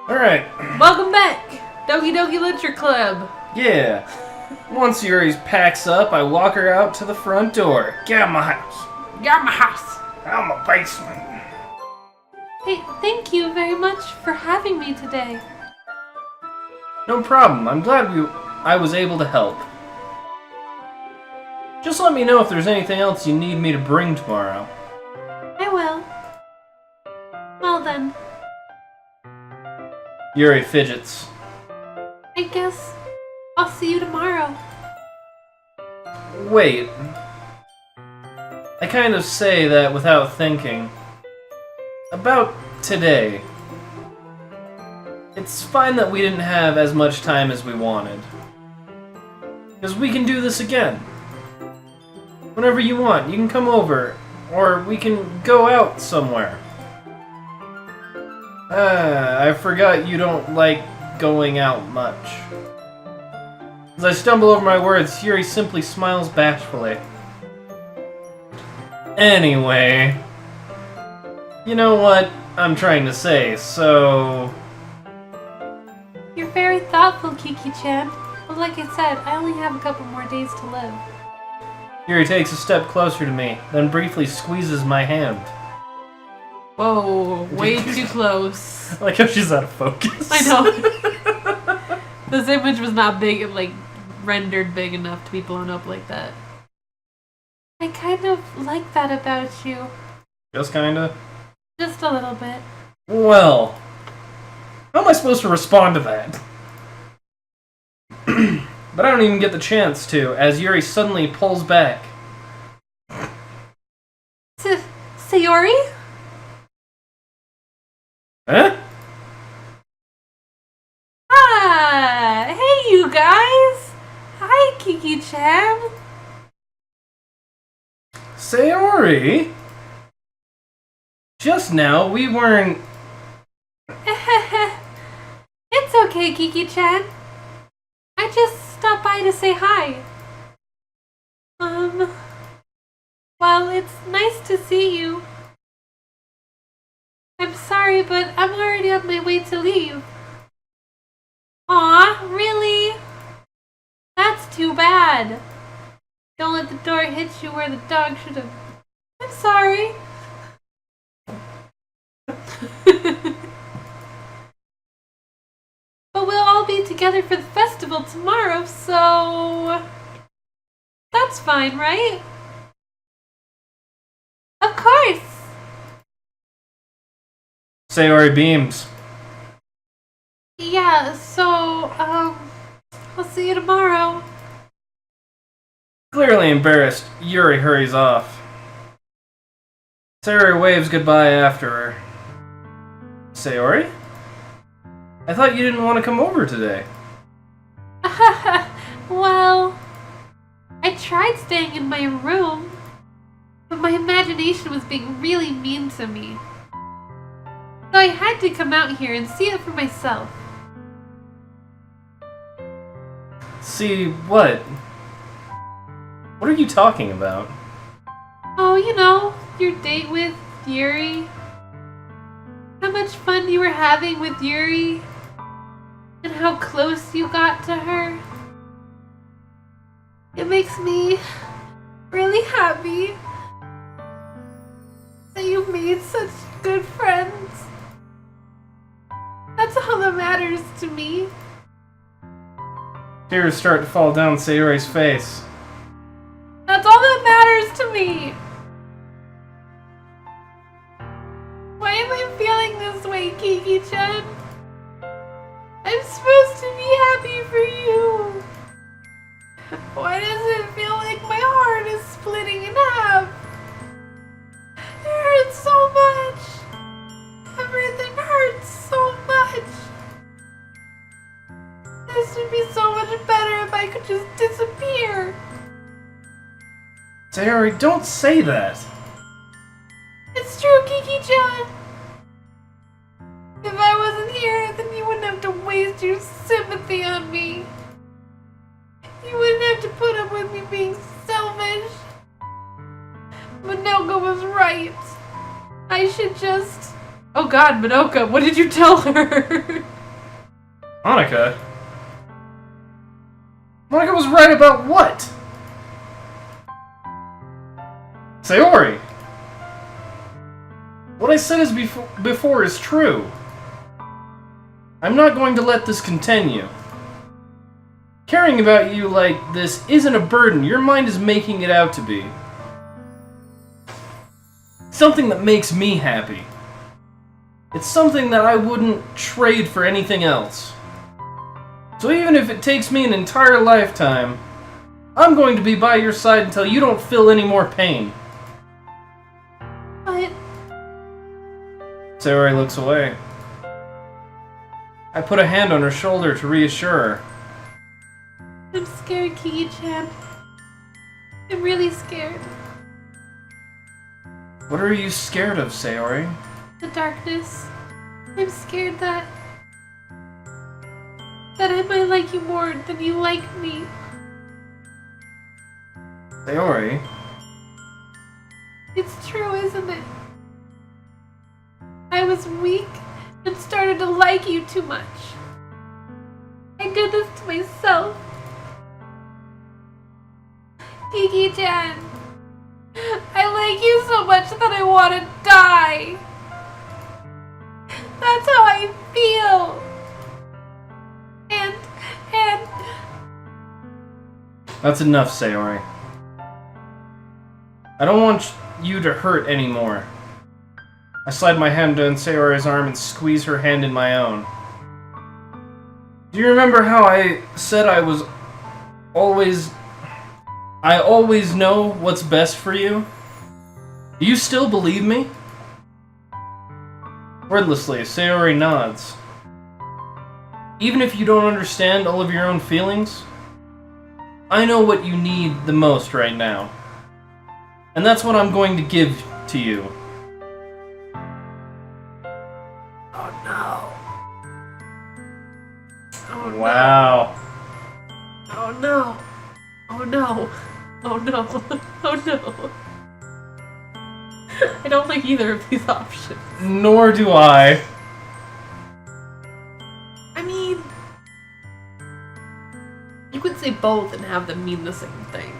Alright. Welcome back! Doki Doki Literature Club! Yeah. Once Yuri packs up, I walk her out to the front door. Get out of my house. You're my house! Out of my basement. Hey, thank you very much for having me today. No problem. I'm glad I was able to help. Just let me know if there's anything else you need me to bring tomorrow. I will. Well then, Yuri fidgets. I guess I'll see you tomorrow. Wait. I kind of say that without thinking. About today. It's fine that we didn't have as much time as we wanted. Because we can do this again. Whenever you want, you can come over. Or we can go out somewhere. I forgot you don't like going out much. As I stumble over my words, Yuri simply smiles bashfully. Anyway, you know what I'm trying to say, so... You're very thoughtful, Kiki-chan. But like I said, I only have a couple more days to live. Yuri takes a step closer to me, then briefly squeezes my hand. Whoa, way too close. I like how she's out of focus. I know. This image was not big, like, rendered big enough to be blown up like that. I kind of like that about you. Just kinda? Just a little bit. Well, how am I supposed to respond to that? But I don't even get the chance to, as Yuri suddenly pulls back. Sayori? Huh? Ah! Hey, you guys! Hi, Kiki-chan! Sayori? Just now, we weren't... It's okay, Kiki-chan. I just stopped by to say hi. Well, it's nice to see you. I'm sorry, but I'm already on my way to leave. Aw, really? That's too bad. Don't let the door hit you where the dog should have. I'm sorry. But we'll all be together for the festival tomorrow, so... That's fine, right? Of course! Sayori beams. Yeah, so, I'll see you tomorrow. Clearly embarrassed, Yuri hurries off. Sayori waves goodbye after her. Sayori? I thought you didn't want to come over today. Well, I tried staying in my room, but my imagination was being really mean to me. So I had to come out here and see it for myself. See what? What are you talking about? Oh, you know, your date with Yuri. How much fun you were having with Yuri. And how close you got to her. It makes me really happy that you made such good friends. That's all that matters to me. Tears start to fall down Sayori's face. That's all that matters to me. Why am I feeling this way, Kiki-chan? I'm supposed to be happy for you. Why does it feel like my heart is splitting in half? It hurts so much. Everything hurts so much. This would be so much better if I could just disappear. Sayori, don't say that. It's true, Kiki-chan. If I wasn't here, then you wouldn't have to waste your sympathy on me. You wouldn't have to put up with me being selfish. Minoka was right. I should just... Oh god, Minoka, what did you tell her? Monica? Monica was right about what? Sayori! What I said before is true. I'm not going to let this continue. Caring about you like this isn't a burden your mind is making it out to be. Something that makes me happy. It's something that I wouldn't trade for anything else. So even if it takes me an entire lifetime, I'm going to be by your side until you don't feel any more pain. But... Sayori looks away. I put a hand on her shoulder to reassure her. I'm scared, Kiki-chan. I'm really scared. What are you scared of, Sayori? The darkness. I'm scared that I might like you more than you like me. Sayori? It's true, isn't it? I was weak and started to like you too much. I did this to myself. Kiki-chan, I like you so much that I want to die. That's how I feel. And... That's enough, Sayori. I don't want you to hurt anymore. I slide my hand down Sayori's arm and squeeze her hand in my own. Do you remember how I said I always know what's best for you? Do you still believe me? Wordlessly, Sayori nods. Even if you don't understand all of your own feelings, I know what you need the most right now. And that's what I'm going to give to you. Oh no. Oh no. Wow. Oh no. Oh no. Oh no. Oh no. I don't like either of these options. Nor do I. I mean, you could say both and have them mean the same thing.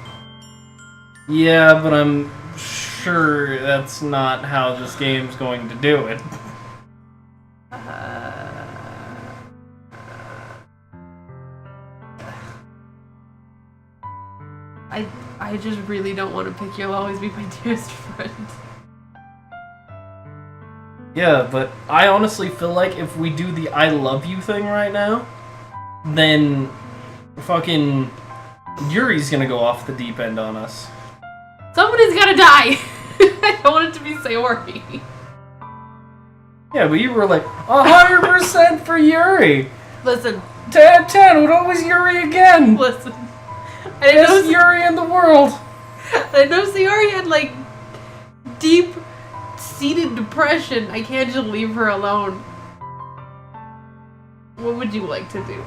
Yeah, but I'm sure that's not how this game's going to do it. I just really don't want to pick You'll Always Be My Dearest Friend. Yeah, but I honestly feel like if we do the I love you thing right now, then fucking Yuri's gonna go off the deep end on us. Somebody's gotta die! I don't want it to be Sayori. Yeah, but you were like, 100% for Yuri! Listen. 10 10 would always Yuri again! Listen. I didn't Best Yuri in the world! I know Sayori had, like, deep-seated depression. I can't just leave her alone. What would you like to do?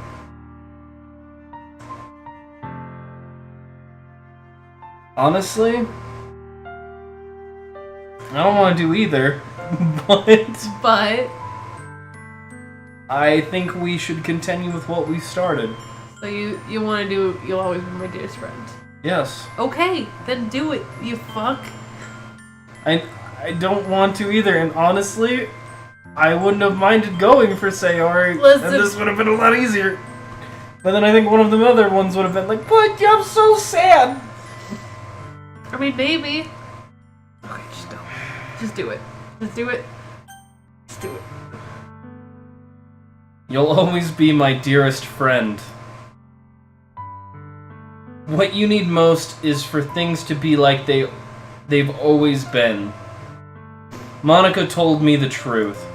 Honestly, I don't want to do either, but I think we should continue with what we started. So you want to do You'll Always Be My Dearest Friend? Yes. Okay, then do it, you fuck. I don't want to either, and honestly, I wouldn't have minded going for Sayori, Listen. and this would have been a lot easier. But then I think one of the other ones would have been like, but I'm so sad! I mean, maybe. Okay, just don't. Just do it. Just do it. Just do it. You'll always be my dearest friend. What you need most is for things to be like they've always been. Monica told me the truth.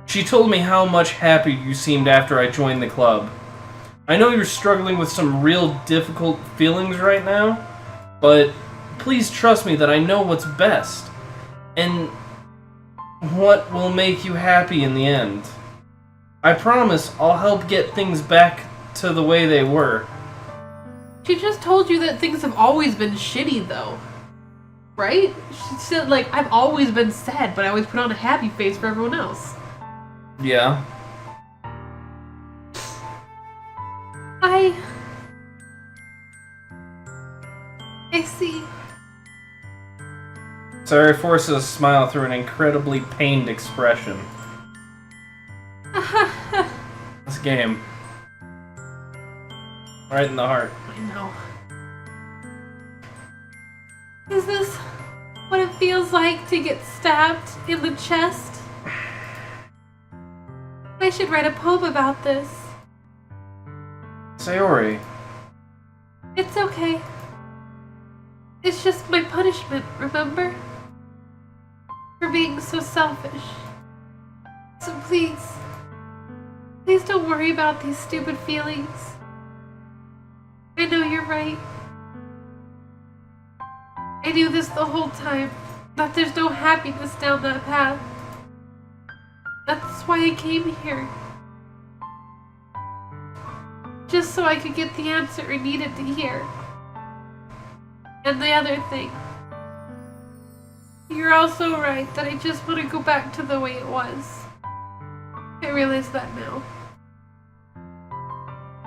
She told me how much happier you seemed after I joined the club. I know you're struggling with some real difficult feelings right now, but please trust me that I know what's best, and what will make you happy in the end. I promise I'll help get things back to the way they were. She just told you that things have always been shitty, though. Right? She said, like, I've always been sad, but I always put on a happy face for everyone else. Yeah. Sayori forces a smile through an incredibly pained expression. This game. Right in the heart. I know. Is this what it feels like to get stabbed in the chest? I should write a poem about this. Sayori. It's okay. It's just my punishment, remember? For being so selfish. So please don't worry about these stupid feelings. I know you're right. I knew this the whole time, that there's no happiness down that path. That's why I came here. Just so I could get the answer I needed to hear. And the other thing, you're also right that I just want to go back to the way it was. I realize that now.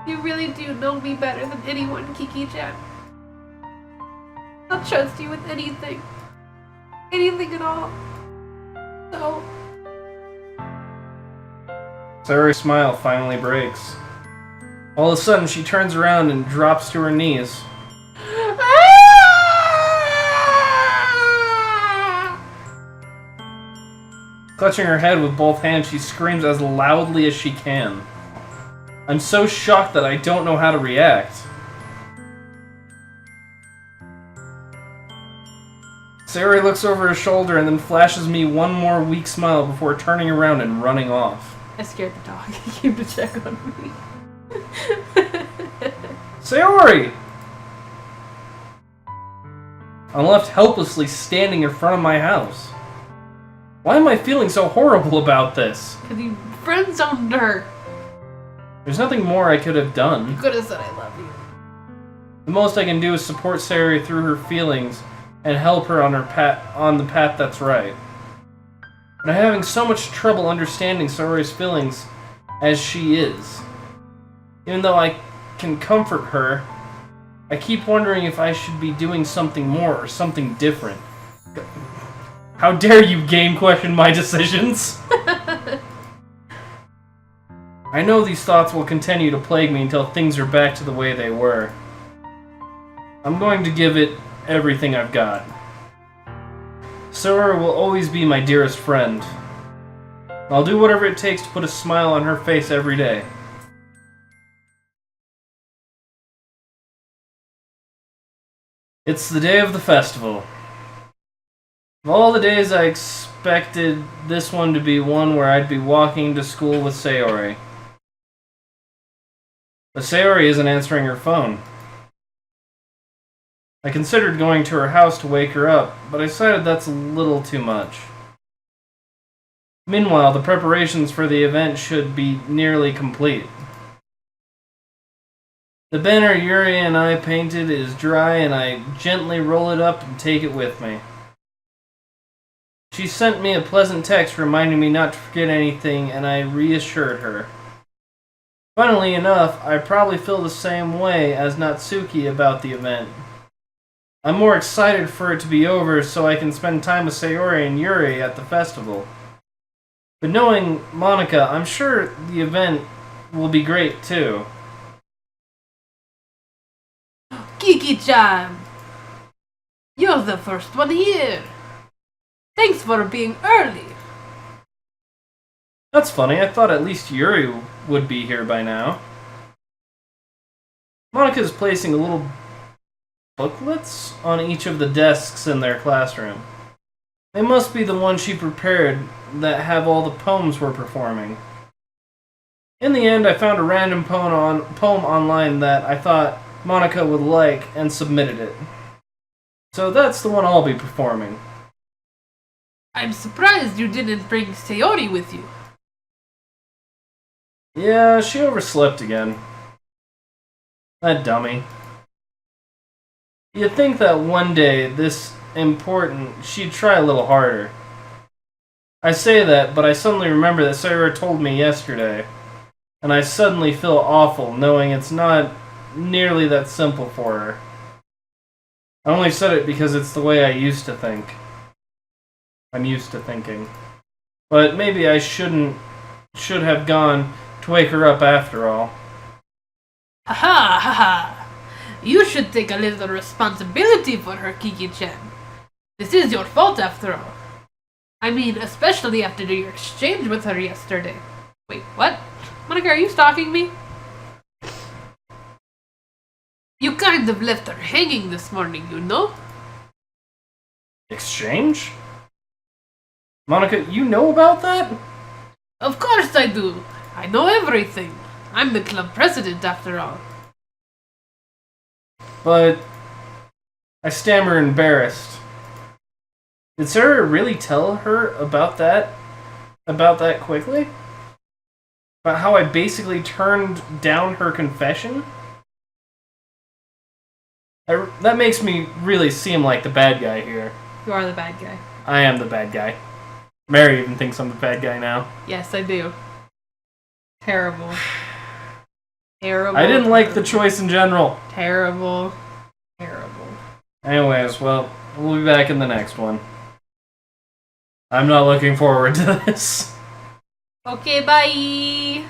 You really do know me better than anyone, Kiki-chan. I'll trust you with anything. Anything at all. So... Sayori's smile finally breaks. All of a sudden, she turns around and drops to her knees. Clutching her head with both hands, she screams as loudly as she can. I'm so shocked that I don't know how to react. Sayori looks over her shoulder and then flashes me one more weak smile before turning around and running off. I scared the dog. He came to check on me. Sayori! I'm left helplessly standing in front of my house. Why am I feeling so horrible about this? Because you friend-zoned her. There's nothing more I could have You done. could have said I love you. The most I can do is support Sayori through her feelings and help her on the path that's right. But I'm having so much trouble understanding Sayori's feelings as she is. Even though I can comfort her, I keep wondering if I should be doing something more or something different. How dare you game question my decisions? I know these thoughts will continue to plague me until things are back to the way they were. I'm going to give it everything I've got. Sayori will always be my dearest friend. I'll do whatever it takes to put a smile on her face every day. It's the day of the festival. Of all the days, I expected this one to be one where I'd be walking to school with Sayori. But Sayori isn't answering her phone. I considered going to her house to wake her up, but I decided that's a little too much. Meanwhile, the preparations for the event should be nearly complete. The banner Yuri and I painted is dry, and I gently roll it up and take it with me. She sent me a pleasant text reminding me not to forget anything, and I reassured her. Funnily enough, I probably feel the same way as Natsuki about the event. I'm more excited for it to be over so I can spend time with Sayori and Yuri at the festival. But knowing Monica, I'm sure the event will be great too. Kiki-chan! You're the first one here. Thanks for being early. That's funny, I thought at least Yuri would be here by now. Monica is placing little booklets on each of the desks in their classroom. They must be the ones she prepared that have all the poems we're performing. In the end, I found a random poem online that I thought Monica would like and submitted it. So that's the one I'll be performing. I'm surprised you didn't bring Sayori with you. Yeah, she overslept again. That dummy. You'd think that one day, this important, she'd try a little harder. I say that, but I suddenly remember that Sayori told me yesterday, and I suddenly feel awful knowing it's not nearly that simple for her. I only said it because it's the way I used to think. I'm used to thinking. But maybe I should have gone to wake her up after all. Ha ha! You should take a little responsibility for her, Kiki-chan. This is your fault after all. I mean, especially after your exchange with her yesterday. Wait, what? Monica, are you stalking me? You kind of left her hanging this morning, you know? Exchange? Monica, you know about that? Of course I do. I know everything. I'm the club president after all. But I stammer embarrassed. Did Sarah really tell her about that quickly? About how I basically turned down her confession? That makes me really seem like the bad guy here. You are the bad guy. I am the bad guy. Mary even thinks I'm the bad guy now. Yes, I do. Terrible. Terrible. I didn't like the choice in general. Terrible. Terrible. Anyways, well, we'll be back in the next one. I'm not looking forward to this. Okay, bye!